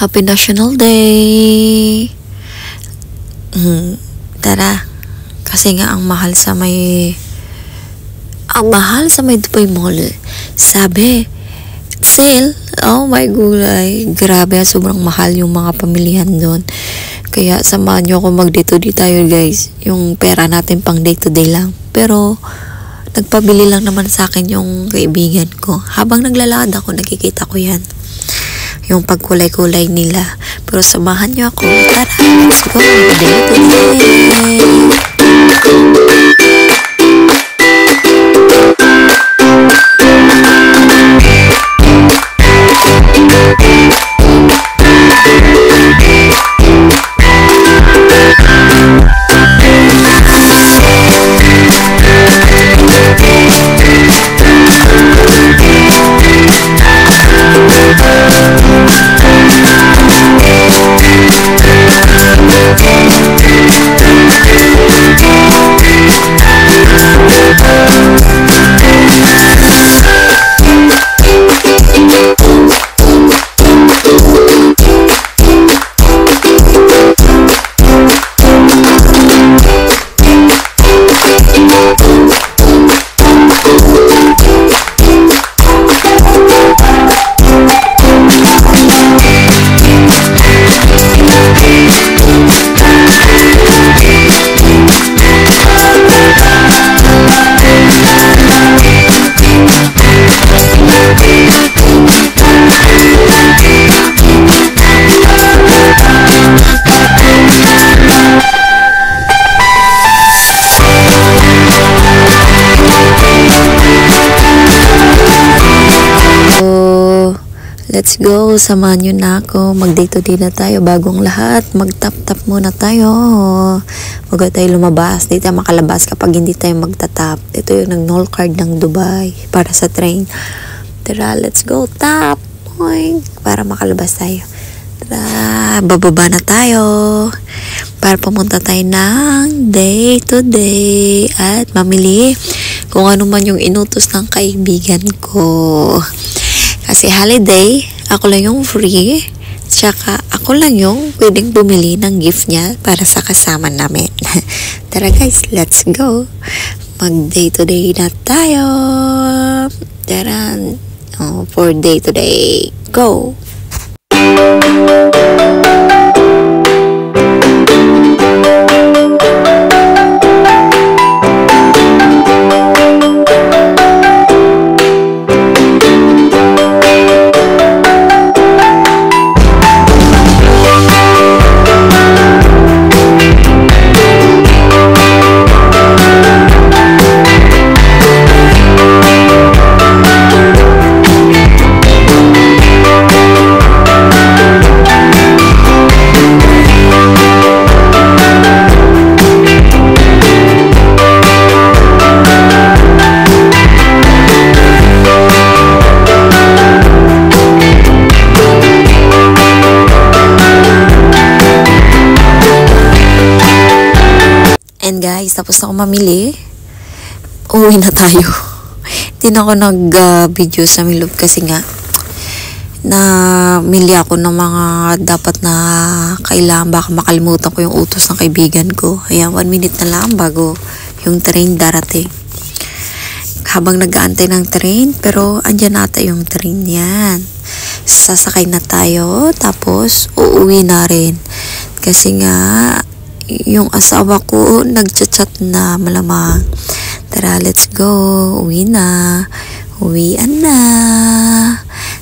Happy National Day! Tara, kasi nga ang mahal sa may Dubai Mall. Sabi, sale. Oh my gulay. Grabe, sobrang mahal yung mga pamilihan doon. Kaya samahan nyo ako mag-day to day tayo guys. Yung pera natin pang day to day lang. Pero, nagpabili lang naman sa akin yung kaibigan ko. Habang naglalakad ako, nakikita ko yan. Yung pagkulay-kulay nila. Pero samahan nyo ako. Tara, let's go. Day to day. Let's go, samahan nyo na ako. Mag-day to day na tayo bagong lahat. Mag-tap-tap muna tayo. Huwag tayo lumabas. Di tayo makalabas kapag hindi tayo magta-tap. Ito yung nag-null card ng Dubai para sa train. Tara, let's go, tap. Oy, para makalabas tayo. Tara, bababa na tayo. Para pumunta tayo ng day to day. At mamili kung ano man yung inutos ng kaibigan ko. Kasi holiday, ako lang yung free. Tsaka ako lang yung pwedeng bumili ng gift niya para sa kasama namin. Tara guys, let's go. Mag day to day na tayo. Tara, for day to day. Go! And guys, tapos na ako mamili. Uwi na tayo. Hindi na ako nag-video sa Milov kasi nga namili ako ng mga dapat na kailangan. Baka makalimutan ko yung utos ng kaibigan ko. Ayan, 1 minute na lang bago yung train darating. Habang nag-aantay ng train, pero andyan nata yung train yan. Sasakay na tayo, tapos uuwi na rin. Kasi nga, yung asawa ko nagchat-chat na malamang. Tara, let's go. Uwi na. Uwian na.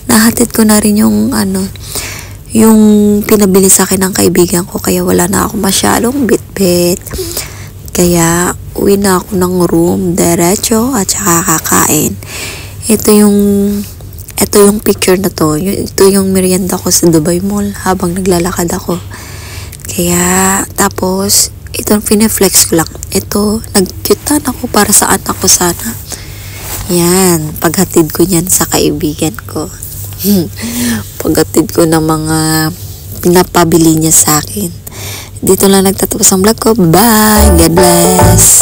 Nahatid ko na rin yung yung pinabili sa akin ng kaibigan ko, kaya wala na ako masyadong bit-bit. Kaya uwi na ako ng room diretso at saka kakain. Ito yung picture na to. Ito yung merienda ko sa Dubai Mall habang naglalakad ako. Kaya, tapos, itong pineflex ko lang. Ito, nag-cutan ako para sa anak ko sana. Yan, paghatid ko yan sa kaibigan ko. Paghatid ko ng mga pinapabili niya sa akin. Dito lang nagtatapos ang vlog ko. Bye! God bless!